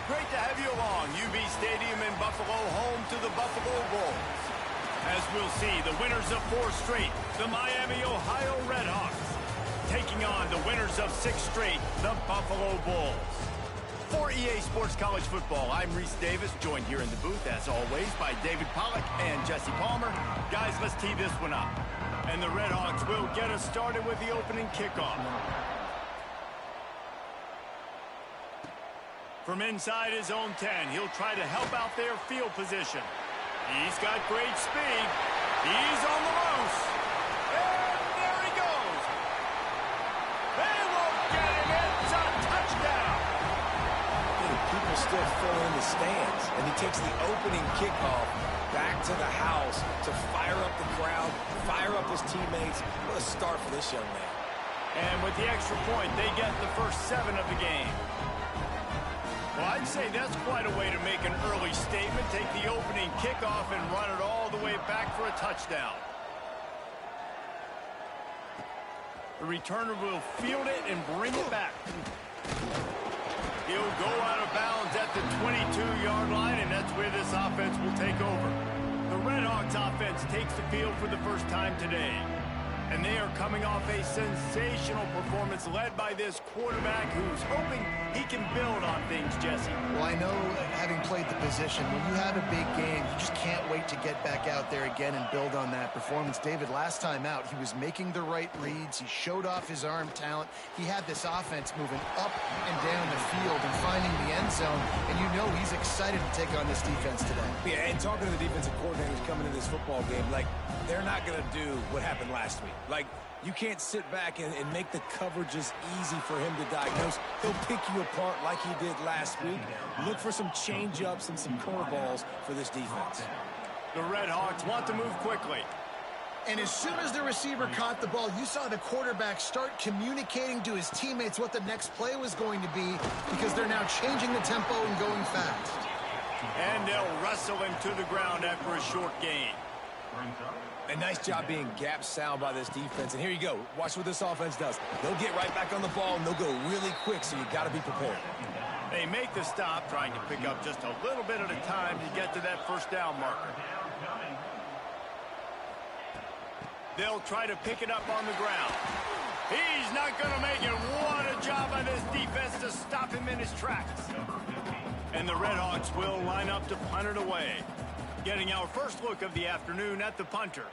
Great to have you along. UB Stadium in Buffalo, home to the Buffalo Bulls. As we'll see, the winners of 4 straight, the Miami, Ohio Redhawks, taking on the winners of 6 straight, the Buffalo Bulls. For EA Sports College Football, I'm Reese Davis, joined here in the booth, as always, by David Pollack and Jesse Palmer. Guys, let's tee this one up. And the Redhawks will get us started with the opening kickoff. From inside his own 10, he'll try to help out their field position. He's got great speed. He's on the loose. And there he goes. They won't get him. It's a touchdown. People still fill in the stands, and he takes the opening kickoff back to the house to fire up the crowd, fire up his teammates. What a start for this young man. And with the extra point, they get the first 7 of the game. Well, I'd say that's quite a way to make an early statement. Take the opening kickoff and run it all the way back for a touchdown. The returner will field it and bring it back. He'll go out of bounds at the 22-yard line, and that's where this offense will take over. The Redhawks offense takes the field for the first time today. And they are coming off a sensational performance led by this quarterback who's hoping he can build on things, Jesse. Well, I know, having played the position, when you have a big game, you just can't wait to get back out there again and build on that performance. David, last time out, he was making the right reads. He showed off his arm talent. He had this offense moving up and down the field and finding the end zone. And you know he's excited to take on this defense today. Yeah, and talking to the defensive coordinators coming into this football game, like, they're not going to do what happened last week. Like, you can't sit back and make the coverages easy for him to diagnose. He'll pick you apart like he did last week. Look for some change-ups and some curveballs for this defense. The Redhawks want to move quickly. And as soon as the receiver caught the ball, you saw the quarterback start communicating to his teammates what the next play was going to be, because they're now changing the tempo and going fast. And they'll wrestle him to the ground after a short gain. A nice job being gap sound by this defense. And here you go. Watch what this offense does. They'll get right back on the ball, and they'll go really quick, so you got to be prepared. They make the stop, trying to pick up just a little bit at a time to get to that first down marker. They'll try to pick it up on the ground. He's not going to make it. What a job by this defense to stop him in his tracks. And the Redhawks will line up to punt it away. Getting our first look of the afternoon at the punter.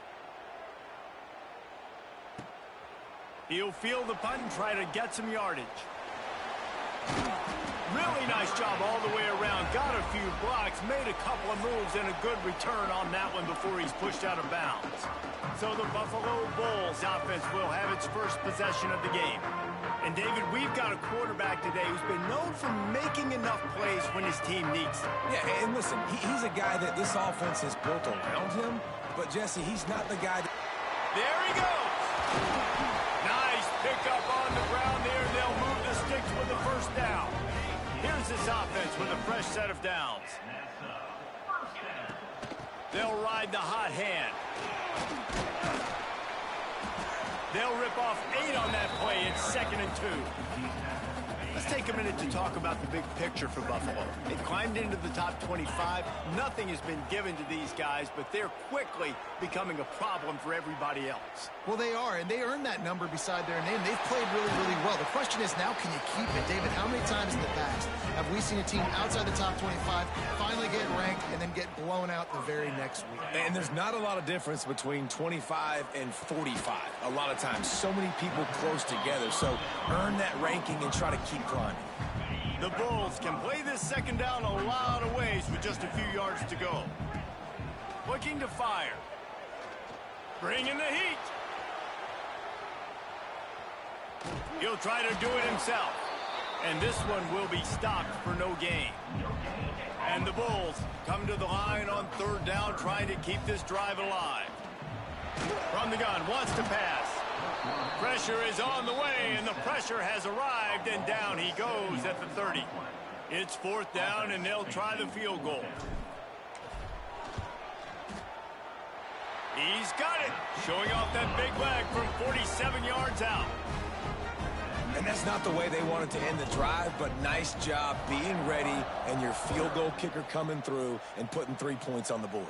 He'll field the punt and try to get some yardage. Really nice job all the way around. Got a few blocks, made a couple of moves, and a good return on that one before he's pushed out of bounds. So the Buffalo Bulls offense will have its first possession of the game. And David, we've got a quarterback today who's been known for making enough plays when his team needs them. Yeah, and listen, he's a guy that this offense has built around him. But, Jesse, he's not the guy that... There he goes! Nice pickup on the ground there. They'll move the sticks with the first down. Here's this offense with a fresh set of downs. They'll ride the hot hand. They'll rip off 8 on that play. It's 2nd and 2. Let's take a minute to talk about the big picture for Buffalo. They've climbed into the top 25. Nothing has been given to these guys, but they're quickly becoming a problem for everybody else. Well, they are, and they earned that number beside their name. They've played really, really well. The question is, now can you keep it? David, how many times in the past have we seen a team outside the top 25 finally get ranked and then get blown out the very next week? And there's not a lot of difference between 25 and 45. A lot of times, so many people close together. So earn that ranking and try to keep climbing. The Bulls can play this second down a lot of ways with just a few yards to go. Looking to fire. Bringing the heat. He'll try to do it himself. And this one will be stopped for no gain. And the Bulls come to the line on 3rd down, trying to keep this drive alive. From the gun, wants to pass. Pressure is on the way, and the pressure has arrived, and down he goes at the 30. It's 4th down, and they'll try the field goal. He's got it, showing off that big leg from 47 yards out. And that's not the way they wanted to end the drive, but nice job being ready and your field goal kicker coming through and putting 3 points on the board.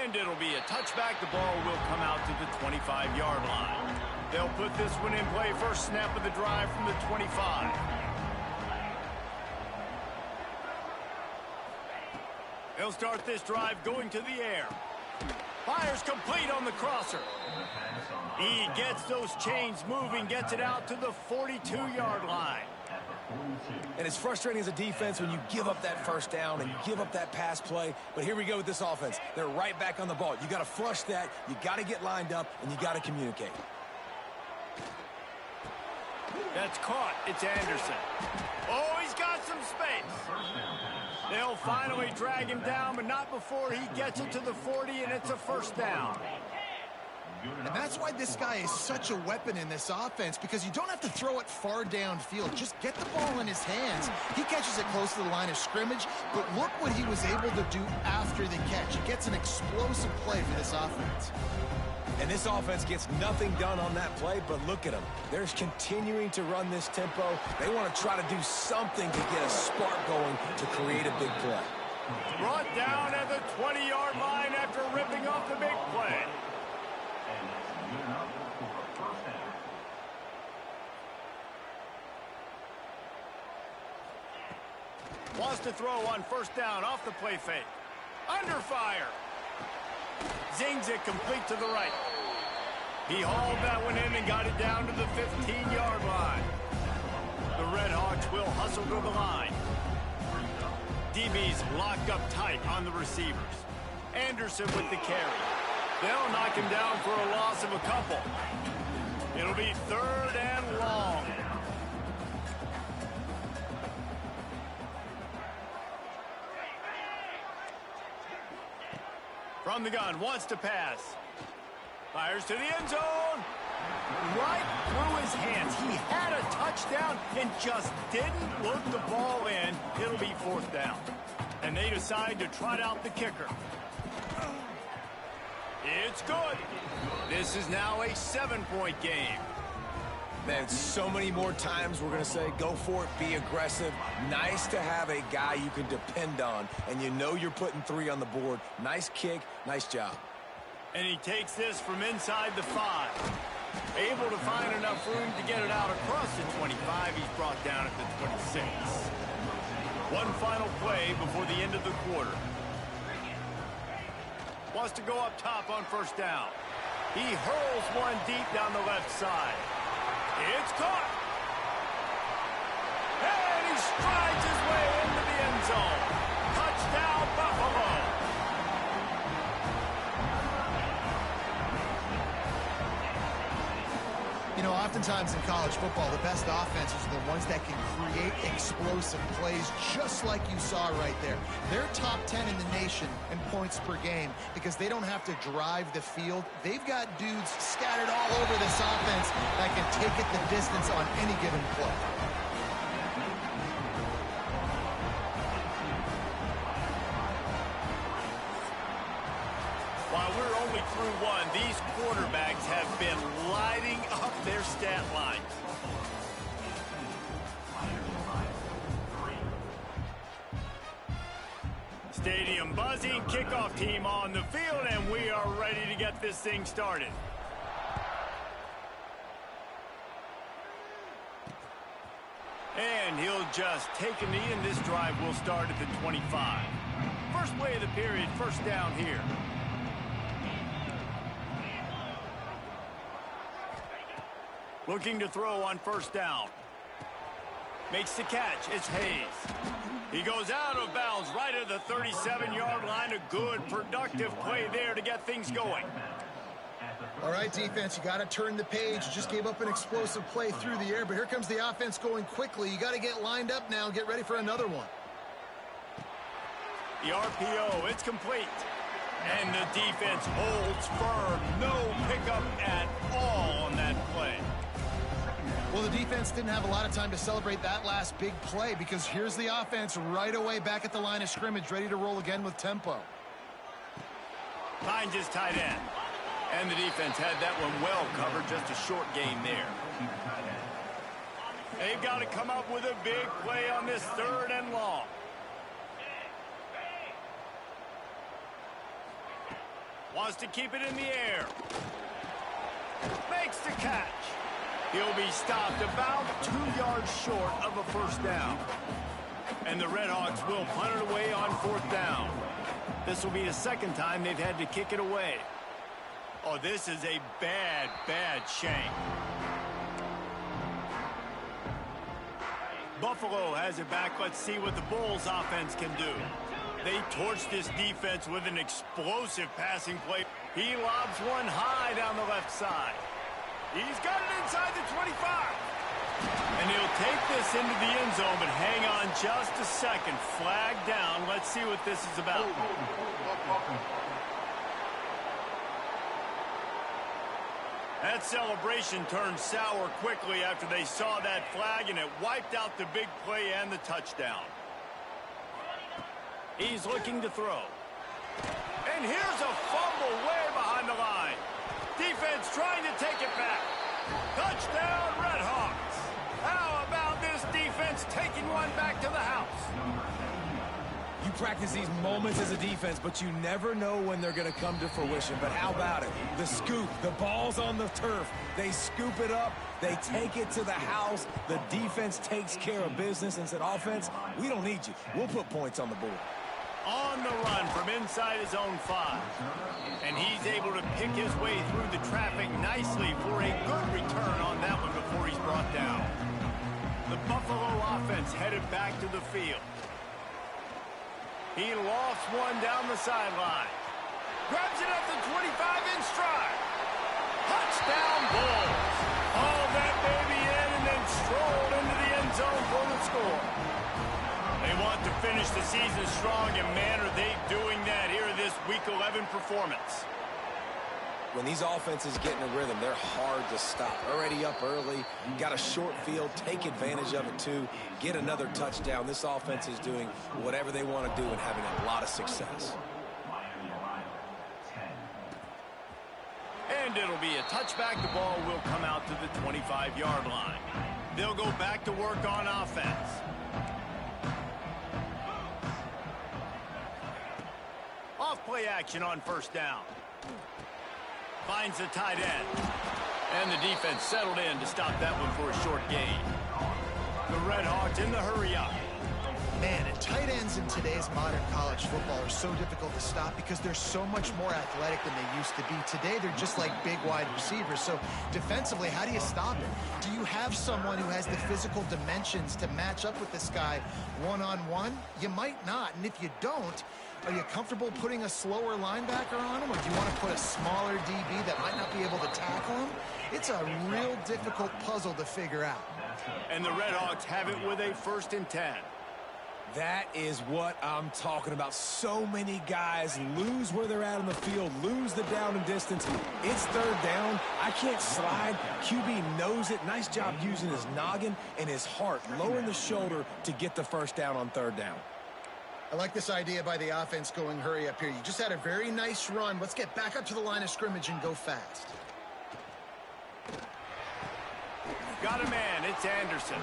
And it'll be a touchback. The ball will come out to the 25-yard line. They'll put this one in play. First snap of the drive from the 25. They'll start this drive going to the air. Fires complete on the crosser. He gets those chains moving, gets it out to the 42-yard line. And it's frustrating as a defense when you give up that first down and you give up that pass play. But here we go with this offense. They're right back on the ball. You got to flush that. You got to get lined up, and you got to communicate. That's caught. It's Anderson. Oh, he's got some space. They'll finally drag him down, but not before he gets it to the 40, and it's a first down. And that's why this guy is such a weapon in this offense, because you don't have to throw it far downfield. Just get the ball in his hands. He catches it close to the line of scrimmage, but look what he was able to do after the catch. He gets an explosive play for this offense. And this offense gets nothing done on that play, but look at them. They're continuing to run this tempo. They want to try to do something to get a spark going to create a big play. Brought down at the 20-yard line after ripping off the big play. Wants to throw on first down off the play fake. Under fire. Zings it complete to the right. He hauled that one in and got it down to the 15-yard line. The Red Hawks will hustle to the line. DB's locked up tight on the receivers. Anderson with the carry. They'll knock him down for a loss of a couple. It'll be 3rd and long. From the gun, wants to pass. Fires to the end zone. Right through his hands. He had a touchdown and just didn't look the ball in. It'll be 4th down. And they decide to trot out the kicker. It's good. This is now a 7-point game. Man, so many more times we're going to say, go for it, be aggressive. Nice to have a guy you can depend on, and you know you're putting 3 on the board. Nice kick, nice job. And he takes this from inside the 5. Able to find enough room to get it out across the 25. He's brought down at the 26. One final play before the end of the quarter. Wants to go up top on first down. He hurls one deep down the left side. It's caught. And he strides his way into the end zone. Touchdown, Buffalo. You know, oftentimes in college football, the best offenses are the ones that can create explosive plays, just like you saw right there. They're top 10 in the nation in points per game because they don't have to drive the field. They've got dudes scattered all over this offense that can take it the distance on any given play. While we're only through one, these quarterbacks have been lighting up their stat lines. Stadium buzzing, kickoff team on the field, and we are ready to get this thing started. And he'll just take a knee, and this drive will start at the 25. First play of the period, first down here. Looking to throw on first down. Makes the catch. It's Hayes. He goes out of bounds right at the 37-yard line. A good, productive play there to get things going. All right, defense, you got to turn the page. You just gave up an explosive play through the air, but here comes the offense going quickly. You got to get lined up now and get ready for another one. The RPO, it's complete. And the defense holds firm. No pickup at all on that play. Well, the defense didn't have a lot of time to celebrate that last big play because here's the offense right away back at the line of scrimmage, ready to roll again with tempo. Finds his tight end. And the defense had that one well covered, just a short gain there. They've got to come up with a big play on this 3rd and long. Wants to keep it in the air. Makes the catch. He'll be stopped about 2 yards short of a first down. And the Redhawks will punt it away on 4th down. This will be the 2nd time they've had to kick it away. Oh, this is a bad, bad shank. Buffalo has it back. Let's see what the Bulls offense can do. They torched this defense with an explosive passing play. He lobs one high down the left side. He's got it inside the 25. And he'll take this into the end zone, but hang on just a second. Flag down. Let's see what this is about. That celebration turned sour quickly after they saw that flag, and it wiped out the big play and the touchdown. He's looking to throw. And here's a fumble way behind the line. Defense trying to take it back. Touchdown, Redhawks. How about this defense taking one back to the house? You practice these moments as a defense, but you never know when they're going to come to fruition. But how about it? The scoop, the ball's on the turf. They scoop it up. They take it to the house. The defense takes care of business and said, offense, we don't need you. We'll put points on the board. On the run from inside his own 5. And he's able to pick his way through the traffic nicely for a good return on that one before he's brought down. The Buffalo offense headed back to the field. He lost one down the sideline. Grabs it at the 25 in stride. Touchdown, Bulls. Hauled that baby in and then strolled into the end zone for the score. They want to finish the season strong, and man, are they doing that here in this Week 11 performance. When these offenses get in a rhythm, they're hard to stop. Already up early, got a short field, take advantage of it too, get another touchdown. This offense is doing whatever they want to do and having a lot of success. And it'll be a touchback. The ball will come out to the 25-yard line. They'll go back to work on offense. Off-play action on 1st down. Finds the tight end. And the defense settled in to stop that one for a short gain. The Redhawks in the hurry-up. Man, and tight ends in today's modern college football are so difficult to stop because they're so much more athletic than they used to be. Today, they're just like big wide receivers. So defensively, how do you stop it? Do you have someone who has the physical dimensions to match up with this guy one-on-one? You might not. And if you don't, are you comfortable putting a slower linebacker on him, or do you want to put a smaller DB that might not be able to tackle him? It's a real difficult puzzle to figure out. And the Redhawks have it with a 1st and 10. That is what I'm talking about. So many guys lose where they're at on the field, lose the down and distance. It's 3rd down. I can't slide. QB knows it. Nice job using his noggin and his heart, lowering the shoulder to get the 1st down on 3rd down. I like this idea by the offense going hurry up here. You just had a very nice run. Let's get back up to the line of scrimmage and go fast. Got a man. It's Anderson.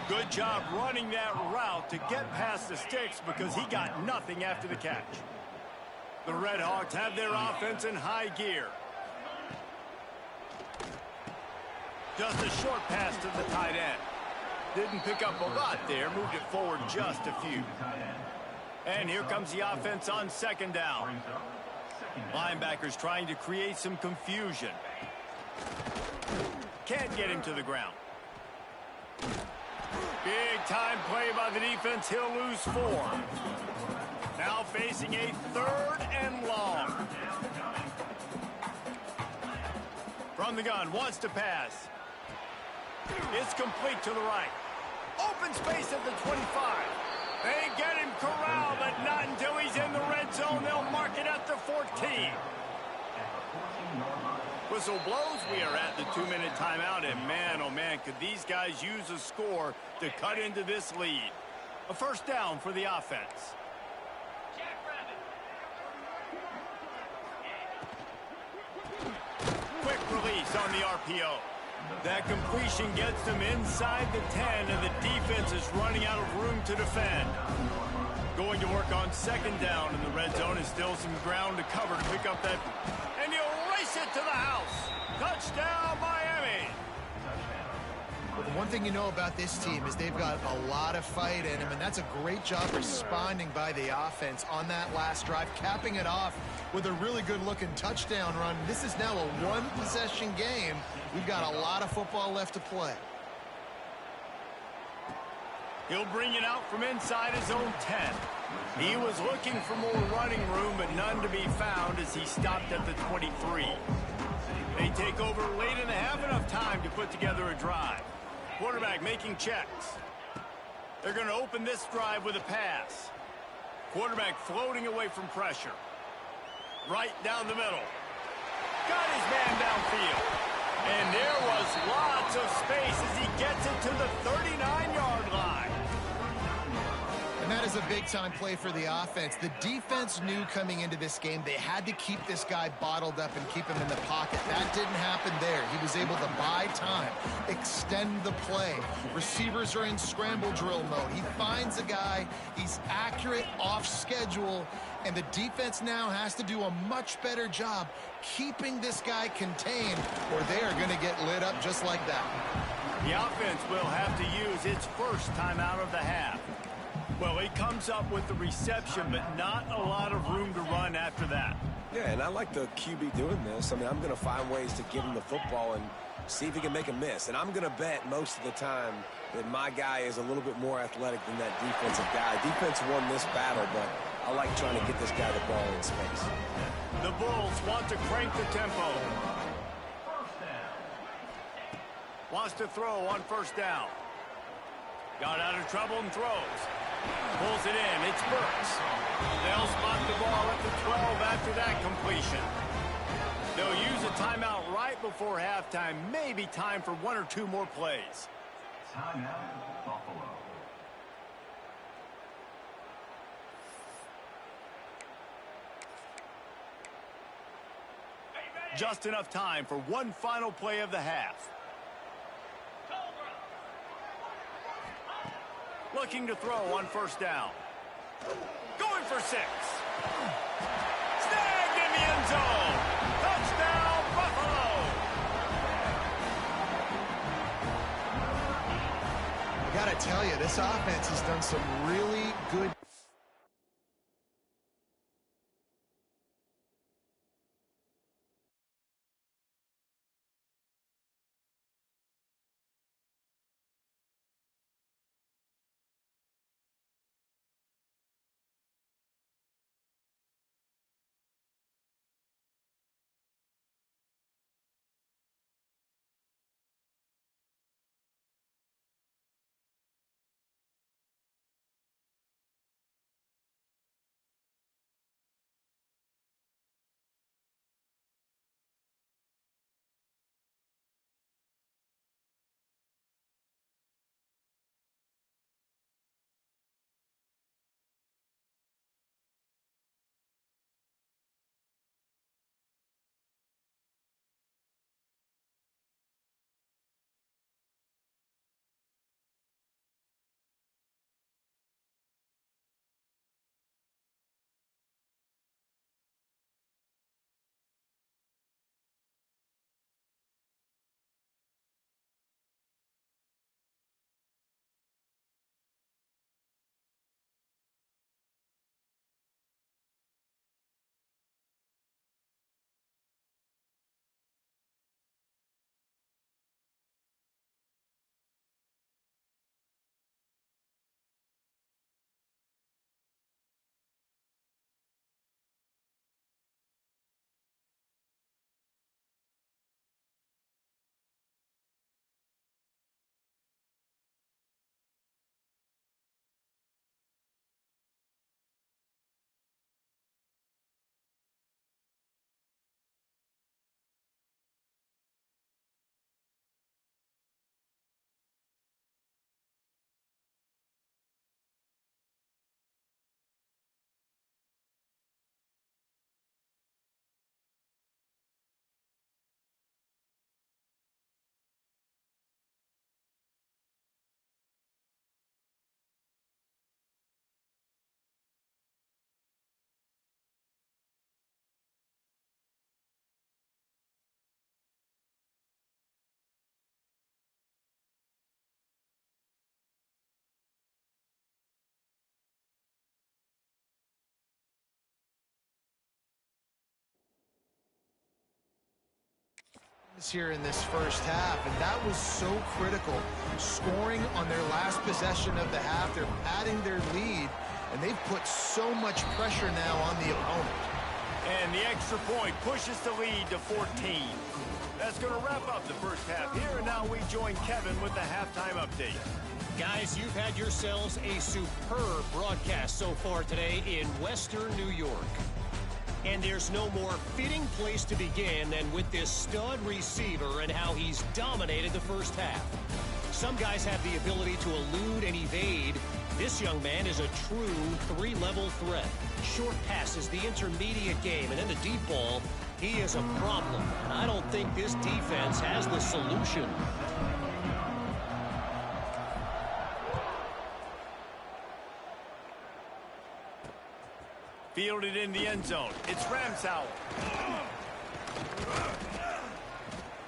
Good job running that route to get past the sticks because he got nothing after the catch. The Redhawks have their offense in high gear. Just a short pass to the tight end. Didn't pick up a lot there. Moved it forward just a few. And here comes the offense on 2nd down. Linebackers trying to create some confusion. Can't get him to the ground. Big time play by the defense. He'll lose 4. Now facing a 3rd and long. From the gun, wants to pass. It's complete to the right. Open space at the 25. They get him corralled, but not until he's in the red zone. They'll mark it at the 14. Whistle blows. We are at the 2-minute timeout, and man, oh man, could these guys use a score to cut into this lead. A 1st down for the offense. takes on the RPO. That completion gets them inside the 10, and the defense is running out of room to defend. Going to work on second down in the red zone is still some ground to cover to pick up that. And he'll race it to the house. Touchdown, Miami. One thing you know about this team is they've got a lot of fight in them, and that's a great job responding by the offense on that last drive, capping it off with a really good-looking touchdown run. This is now a one-possession game. We've got a lot of football left to play. He'll bring it out from inside his own 10. He was looking for more running room, but none to be found as he stopped at the 23. They take over late in the half, enough time to put together a drive. Quarterback making checks. They're going to open this drive with a pass. Quarterback floating away from pressure. Right down the middle. Got his man downfield. And there was lots of space as he gets it to the 39-yard line. And that is a big-time play for the offense. The defense knew coming into this game they had to keep this guy bottled up and keep him in the pocket. That didn't happen there. He was able to buy time, extend the play. Receivers are in scramble drill mode. He finds a guy. He's accurate, off schedule, and the defense now has to do a much better job keeping this guy contained, or they are going to get lit up just like that. The offense will have to use its first timeout of the half. Well, he comes up with the reception, but not a lot of room to run after that. Yeah, and I like the QB doing this. I mean, I'm going to find ways to give him the football and see if he can make a miss. And I'm going to bet most of the time that my guy is a little bit more athletic than that defensive guy. Defense won this battle, but I like trying to get this guy the ball in space. The Bulls want to crank the tempo. Wants to throw on first down. Got out of trouble and throws. Pulls it in. It's Burks. They'll spot the ball at the 12 after that completion. They'll use a timeout right before halftime. Maybe time for one or two more plays. Timeout, Buffalo. Just enough time for one final play of the half. Looking to throw on first down. Going for 6. Snagged in the end zone. Touchdown, Buffalo. I got to tell you, this offense has done some really good Here in this first half, and that was so critical. Scoring on their last possession of the half, they're padding their lead, and they've put so much pressure now on the opponent. And the extra point pushes the lead to 14. That's going to wrap up the first half here, and now we join Kevin with the halftime update. Guys, you've had yourselves a superb broadcast so far today in Western New York. And there's no more fitting place to begin than with this stud receiver and how he's dominated the first half. Some guys have the ability to elude and evade. This young man is a true three-level threat. Short passes, the intermediate game, and then the deep ball, he is a problem. And I don't think this defense has the solution. Fielded in the end zone. It's Ramsauer.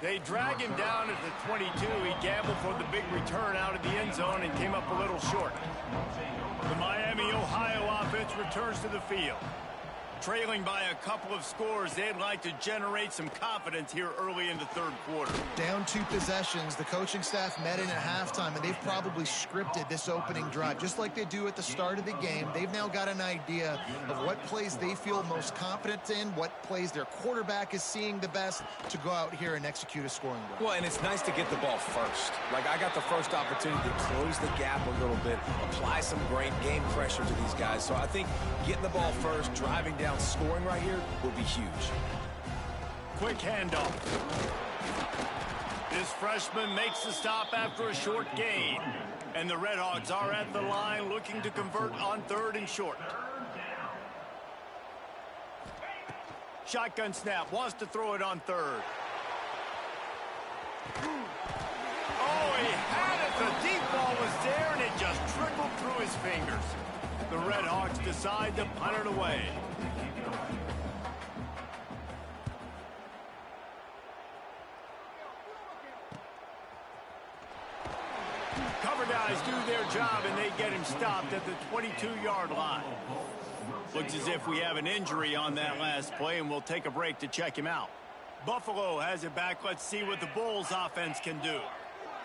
They drag him down at the 22. He gambled for the big return out of the end zone and came up a little short. The Miami, Ohio offense returns to the field. Trailing by a couple of scores, they'd like to generate some confidence here early in the third quarter. Down 2 possessions, the coaching staff met in at halftime, and they've probably scripted this opening drive. Just like they do at the start of the game, they've now got an idea of what plays they feel most confident in, what plays their quarterback is seeing the best to go out here and execute a scoring drive. Well, and it's nice to get the ball first. Like, I got the first opportunity to close the gap a little bit, apply some great game pressure to these guys. So I think getting the ball first, driving down, scoring right here will be huge. Quick handoff. This freshman makes the stop after a short gain. And the Redhawks are at the line looking to convert on 3rd and short. Shotgun snap, wants to throw it on 3rd. Oh, he had it. The deep ball was there, and it just trickled through his fingers. The Redhawks decide to punt it away. Cover guys do their job, and they get him stopped at the 22-yard line. Looks as if we have an injury on that last play, and we'll take a break to check him out. Buffalo has it back. Let's see what the Bulls offense can do.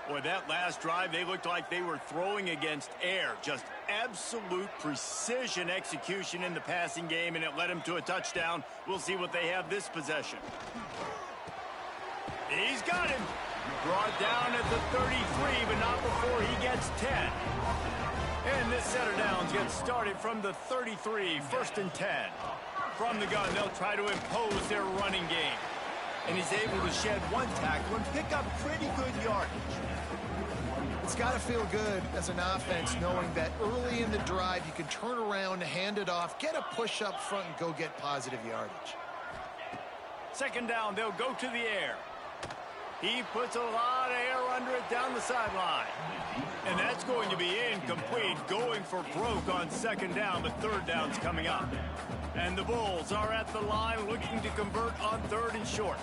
Boy, that last drive, they looked like they were throwing against air. Just absolute precision execution in the passing game, and it led them to a touchdown. We'll see what they have this possession. He's got him. Brought down at the 33, but not before he gets 10. And this set of downs gets started from the 33, 1st and 10. From the gun, they'll try to impose their running game. And he's able to shed 1 tackle and pick up pretty good yardage. It's got to feel good as an offense knowing that early in the drive you can turn around, hand it off, get a push up front, and go get positive yardage. 2nd down, they'll go to the air. He puts a lot of air under it down the sideline. And that's going to be incomplete, going for broke on 2nd down, but 3rd down's coming up. And the Bulls are at the line looking to convert on 3rd and short.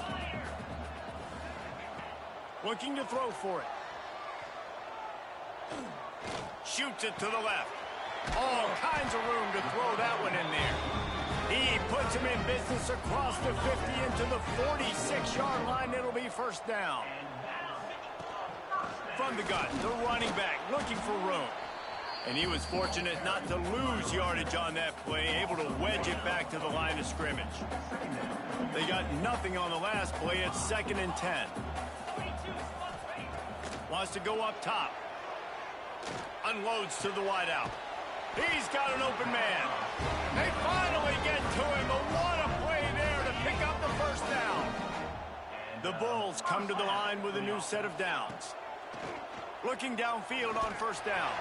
Looking to throw for it. Shoots it to the left. All kinds of room to throw that one in there. He puts him in business across the 50 into the 46-yard line. It'll be 1st down. From the gun, the running back looking for room. And he was fortunate not to lose yardage on that play, able to wedge it back to the line of scrimmage. They got nothing on the last play. It's 2nd and 10. Wants to go up top. Unloads to the wideout. He's got an open man. They finally get to him, but what a play there to pick up the 1st down. The Bulls come to the line with a new set of downs. Looking downfield on 1st down.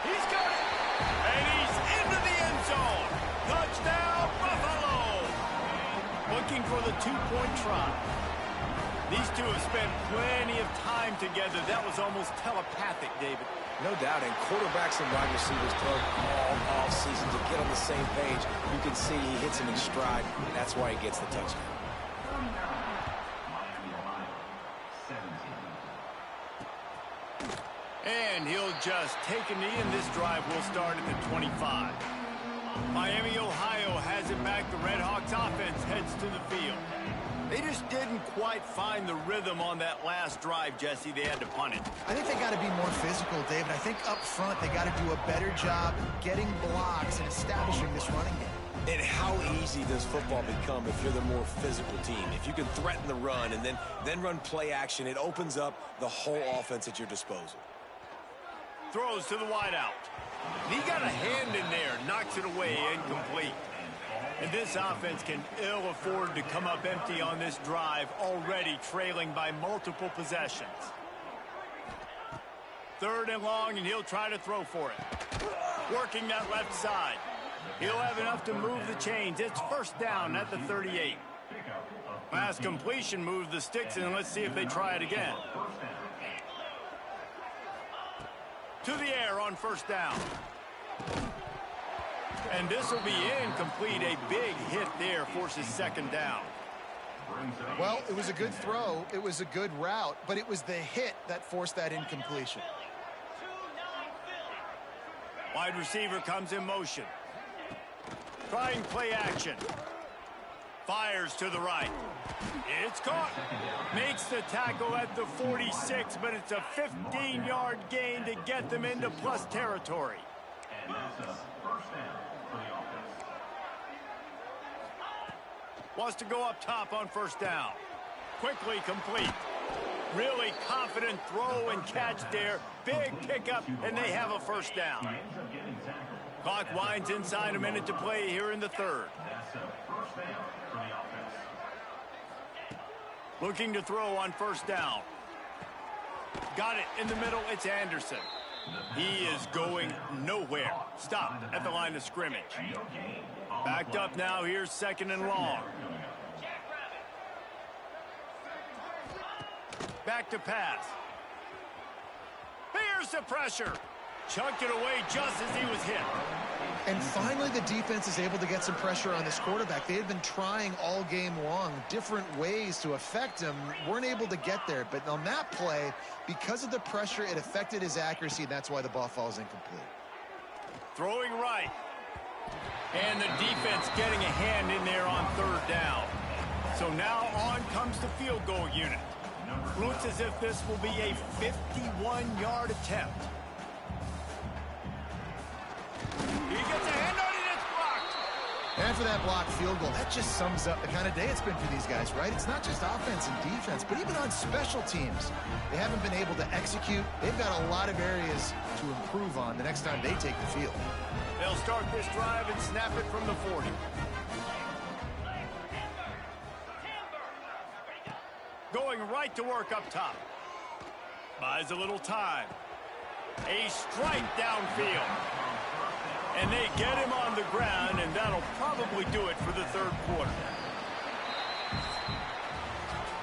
He's got it. And he's into the end zone. Touchdown, Buffalo. Looking for the 2-point try. These two have spent plenty of time together. That was almost telepathic, David. No doubt, and quarterbacks and wide receivers talk all offseason to get on the same page. You can see he hits him in stride. That's why he gets the touchdown. And he'll just take a knee, and this drive will start at the 25. Miami, Ohio has it back. The Redhawks offense heads to the field. They just didn't quite find the rhythm on that last drive, Jesse. They had to punt it. I think they got to be more physical, David. I think up front they got to do a better job getting blocks and establishing this running game. And how easy does football become if you're the more physical team? If you can threaten the run and then run play action, it opens up the whole offense at your disposal. Throws to the wideout. He got a hand in there, knocks it away, incomplete. And this offense can ill afford to come up empty on this drive, already trailing by multiple possessions. 3rd and long, and he'll try to throw for it. Working that left side. He'll have enough to move the chains. It's 1st down at the 38. Pass completion moves the sticks, and let's see if they try it again. To the air on 1st down. And this will be incomplete. A big hit there forces 2nd down. Well, it was a good throw. It was a good route, but it was the hit that forced that incompletion. Wide receiver comes in motion. Trying play action. Fires to the right. It's caught. Makes the tackle at the 46, but it's a 15-yard gain to get them into plus territory. And that's a 1st down for the offense. Wants to go up top on 1st down. Quickly complete. Really confident throw and catch there. Big pickup, and they have a 1st down. Clock winds inside, a minute to play here in the 3rd. That's a 1st down for the offense. Looking to throw on 1st down. Got it in the middle. It's Anderson. He is going nowhere. Stop at the line of scrimmage. Backed up now. Here's 2nd and long. Back to pass. Here's the pressure. Chunked it away just as he was hit. And finally the defense is able to get some pressure on this quarterback. They had been trying all game long different ways to affect him. Weren't able to get there. But on that play, because of the pressure, it affected his accuracy, and that's why the ball falls incomplete. Throwing right. And the defense getting a hand in there on 3rd down. So now on comes the field goal unit. Looks as if this will be a 51-yard attempt. He gets a hand on it, it's blocked. And for that blocked field goal, that just sums up the kind of day it's been for these guys, right? It's not just offense and defense, but even on special teams. They haven't been able to execute. They've got a lot of areas to improve on the next time they take the field. They'll start this drive and snap it from the 40. Going right to work up top. Buys a little time. A strike downfield. And they get him on the ground, and that'll probably do it for the 3rd quarter.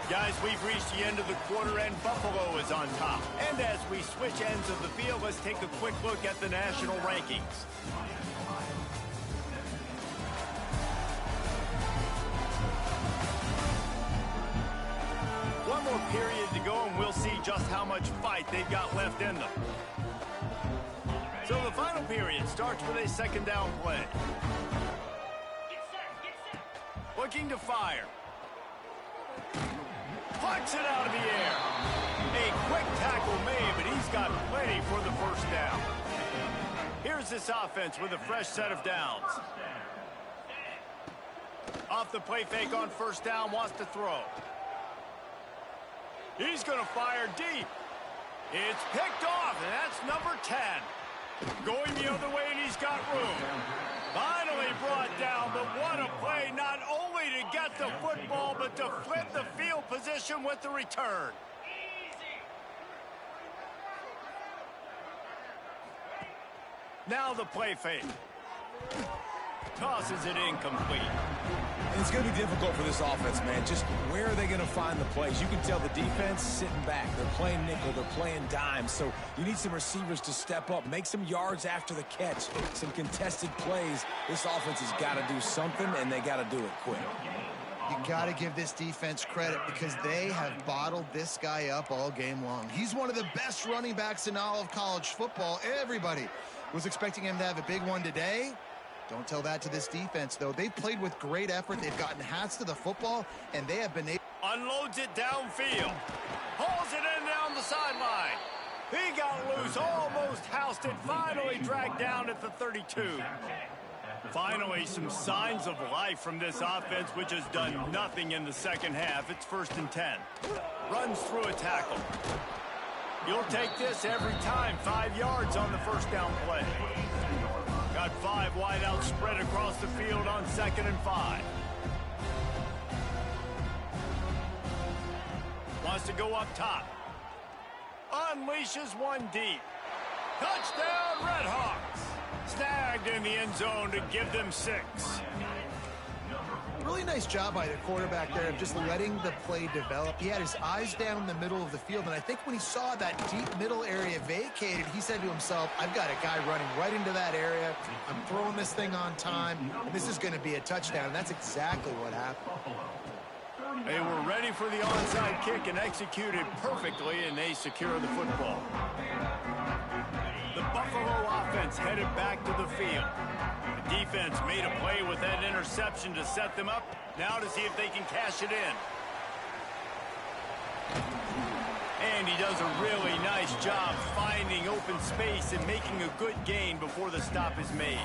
Guys, we've reached the end of the quarter, and Buffalo is on top. And as we switch ends of the field, let's take a quick look at the national rankings. One more period to go, and we'll see just how much fight they've got left in them. So the final period starts with a 2nd down play. Looking to fire. Plucks it out of the air. A quick tackle made, but he's got plenty for the 1st down. Here's this offense with a fresh set of downs. Off the play fake on 1st down, wants to throw. He's going to fire deep. It's picked off, and that's number 10. Going the other way, and he's got room. Finally brought down, but what a play, not only to get the football, but to flip the field position with the return. Now the play fake. Tosses it incomplete. And it's going to be difficult for this offense, man. Just where are they going to find the plays? You can tell the defense sitting back. They're playing nickel. They're playing dime. So you need some receivers to step up, make some yards after the catch, some contested plays. This offense has got to do something, and they got to do it quick. You got to give this defense credit because they have bottled this guy up all game long. He's one of the best running backs in all of college football. Everybody was expecting him to have a big one today. Don't tell that to this defense, though. They've played with great effort. They've gotten hats to the football, and they have been able... Unloads it downfield. Hauls it in down the sideline. He got loose, almost housed it, finally dragged down at the 32. Finally, some signs of life from this offense, which has done nothing in the second half. It's 1st and 10. Runs through a tackle. You'll take this every time. 5 yards on the first down play. Got 5 wideouts spread across the field on 2nd and 5. Wants to go up top. Unleashes one deep. Touchdown, Redhawks. Snagged in the end zone to give them 6. Really nice job by the quarterback there of just letting the play develop. He had his eyes down in the middle of the field, and I think when he saw that deep middle area vacated, he said to himself, I've got a guy running right into that area. I'm throwing this thing on time, and this is going to be a touchdown, and that's exactly what happened. They were ready for the onside kick and executed perfectly, and they secure the football. The Buffalo offense headed back to the field. The defense made a play with that interception to set them up. Now to see if they can cash it in. And he does a really nice job finding open space and making a good gain before the stop is made.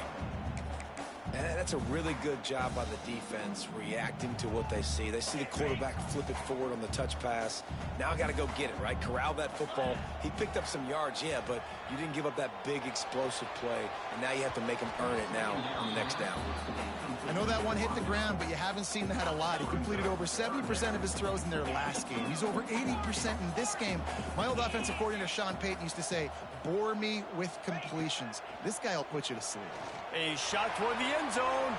And that's a really good job by the defense, reacting to what they see. They see the quarterback flip it forward on the touch pass. Now I got to go get it, right? Corral that football. He picked up some yards, yeah, but you didn't give up that big explosive play, and now you have to make him earn it now on the next down. I know that one hit the ground, but you haven't seen that a lot. He completed over 70% of his throws in their last game. He's over 80% in this game. My old offensive coordinator, Sean Payton, used to say, bore me with completions. This guy will put you to sleep. A shot toward the end zone.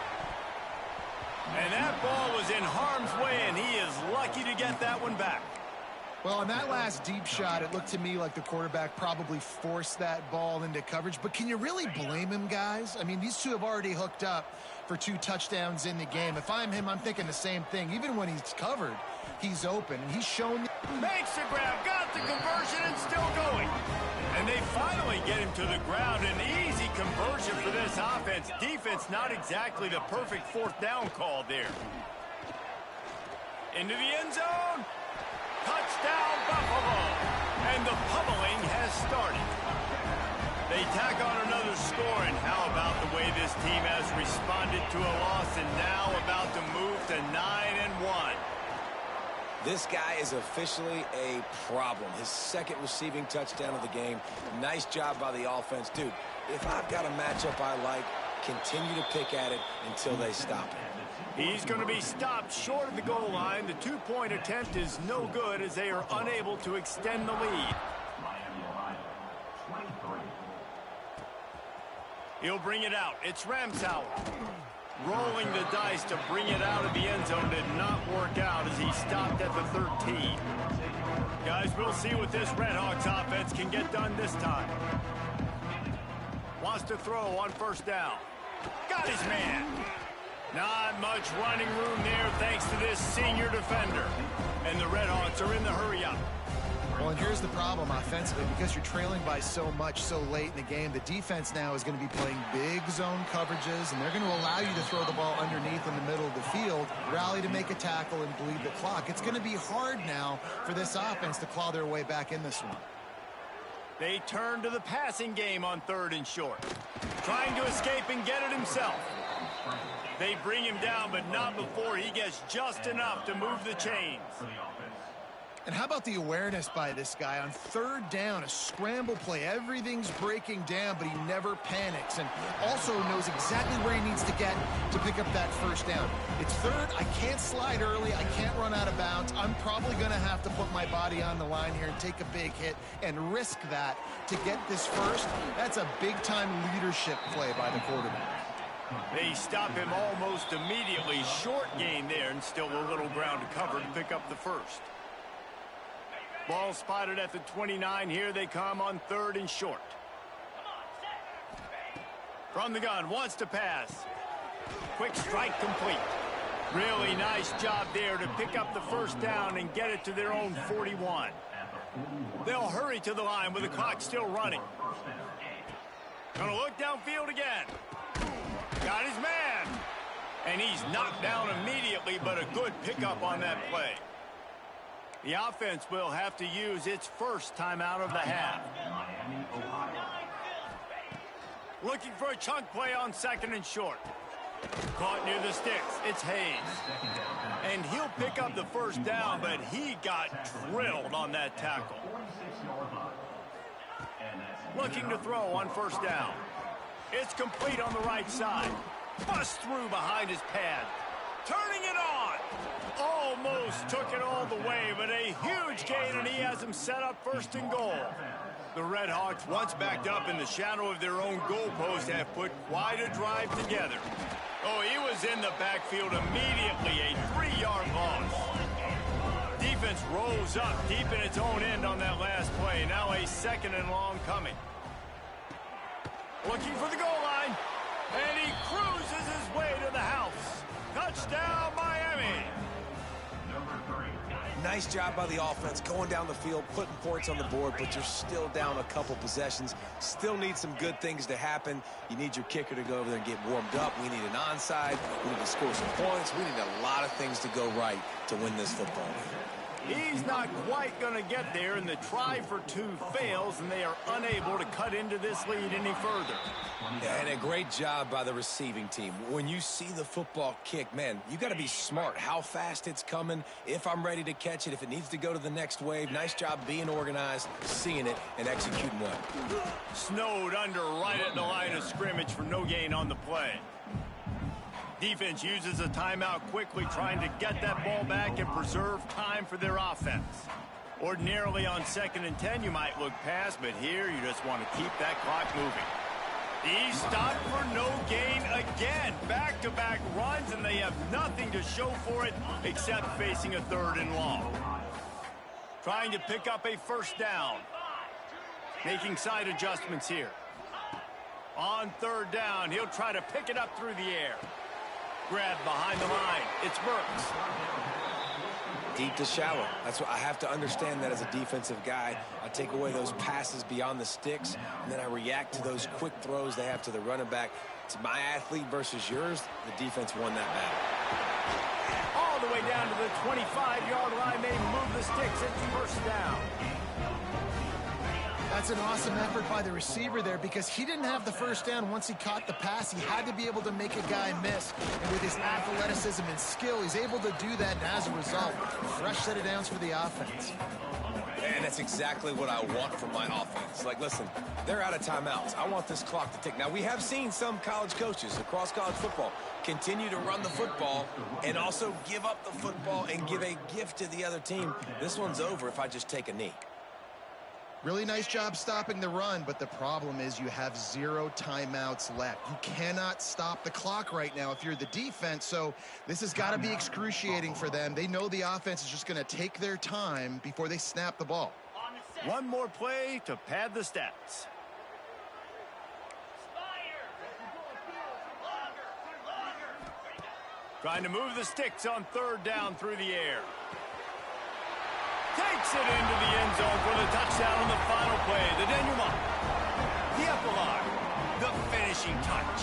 And that ball was in harm's way, and he is lucky to get that one back. Well, on that last deep shot, it looked to me like the quarterback probably forced that ball into coverage. But can you really blame him, guys? I mean, these two have already hooked up for 2 touchdowns in the game. If I'm him, I'm thinking the same thing. Even when he's covered, he's open. And he's shown... Makes the grab, got the conversion, and still going. And they finally get him to the ground. An easy conversion for this offense. Defense, not exactly the perfect 4th down call there. Into the end zone. Touchdown, Buffalo. And the pummeling has started. They tack on another score, and how about the way this team has responded to a loss and now about to move to 9-1. This guy is officially a problem. His 2nd receiving touchdown of the game. Nice job by the offense. Dude, if I've got a matchup I like, continue to pick at it until they stop it. He's going to be stopped short of the goal line. The 2-point attempt is no good as they are unable to extend the lead. He'll bring it out. It's Ramsauer. Rolling the dice to bring it out of the end zone did not work out as he stopped at the 13. Guys, we'll see what this Redhawks offense can get done this time. Wants to throw on 1st down. Got his man. Not much running room there thanks to this senior defender. And the Redhawks are in the hurry-up. Well, and here's the problem offensively. Because you're trailing by so much so late in the game, the defense now is going to be playing big zone coverages, and they're going to allow you to throw the ball underneath in the middle of the field, rally to make a tackle, and bleed the clock. It's going to be hard now for this offense to claw their way back in this one. They turn to the passing game on 3rd and short. Trying to escape and get it himself. They bring him down, but not before he gets just enough to move the chains. And how about the awareness by this guy on 3rd down, a scramble play. Everything's breaking down, but he never panics and also knows exactly where he needs to get to pick up that 1st down. It's 3rd. I can't slide early. I can't run out of bounds. I'm probably going to have to put my body on the line here and take a big hit and risk that to get this 1st. That's a big-time leadership play by the quarterback. They stop him almost immediately. Short gain there, and still a little ground to cover to pick up the 1st. Ball spotted at the 29. Here they come on 3rd and short. From the gun, wants to pass. Quick strike complete. Really nice job there to pick up the 1st down and get it to their own 41. They'll hurry to the line with the clock still running. Gonna look downfield again. Got his man. And he's knocked down immediately, but a good pickup on that play. The offense will have to use its first timeout of the half. Looking for a chunk play on 2nd and short. Caught near the sticks. It's Hayes. And he'll pick up the first down, but he got drilled on that tackle. Looking to throw on 1st down. It's complete on the right side. Bust through behind his pad. Turning it on. Almost took it all the way, but a huge gain, and he has him set up 1st and goal. The Red Hawks, once backed up in the shadow of their own goalpost, have put quite a drive together. Oh, he was in the backfield immediately, a 3-yard loss. Defense rolls up deep in its own end on that last play. Now a 2nd and long coming. Looking for the goal line, and he cruises his way to the house. Touchdown, Miami. Nice job by the offense going down the field, putting points on the board, but you're still down a couple possessions. Still need some good things to happen. You need your kicker to go over there and get warmed up. We need an onside. We need to score some points. We need a lot of things to go right to win this football game. He's not quite going to get there, and the try for 2 fails, and they are unable to cut into this lead any further. Yeah, and a great job by the receiving team. When you see the football kick, man, you got to be smart how fast it's coming, if I'm ready to catch it, if it needs to go to the next wave. Nice job being organized, seeing it, and executing well. Snowed under right at the line of scrimmage for no gain on the play. Defense uses a timeout quickly, trying to get that ball back and preserve time for their offense. Ordinarily on 2nd and 10, you might look past, but here you just want to keep that clock moving. He stopped for no gain again. Back-to-back runs, and they have nothing to show for it except facing a 3rd and long. Trying to pick up a 1st down. Making side adjustments here. On 3rd down, he'll try to pick it up through the air. Grab behind the line. It's Burks. Deep to shallow. That's what I have to understand that as a defensive guy. I take away those passes beyond the sticks, and then I react to those quick throws they have to the running back. It's my athlete versus yours. The defense won that battle. All the way down to the 25-yard line. They move the sticks. It's 1st down. That's an awesome effort by the receiver there because he didn't have the 1st down once he caught the pass. He had to be able to make a guy miss. And with his athleticism and skill, he's able to do that. And as a result, fresh set of downs for the offense. And that's exactly what I want from my offense. Like, listen, they're out of timeouts. I want this clock to tick. Now, we have seen some college coaches across college football continue to run the football and also give up the football and give a gift to the other team. This one's over if I just take a knee. Really nice job stopping the run, but the problem is you have 0 timeouts left. You cannot stop the clock right now if you're the defense, so this has got to be excruciating for them. They know the offense is just going to take their time before they snap the ball. One more play to pad the stats. Trying to move the sticks on 3rd down through the air. Takes it into the end zone for the touchdown on the final play. The denouement. The epilogue. The finishing touch.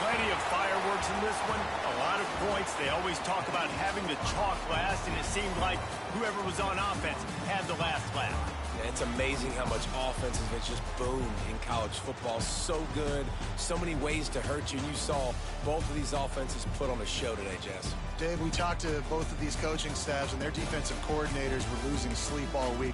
Plenty of fireworks in this one. A lot of points. They always talk about having to chalk last, and it seemed like whoever was on offense had the last laugh. Yeah, it's amazing how much offense has just boomed in college football. So good. So many ways to hurt you. And you saw both of these offenses put on a show today, Jess. Dave, we talked to both of these coaching staffs, and their defensive coordinators were losing sleep all week.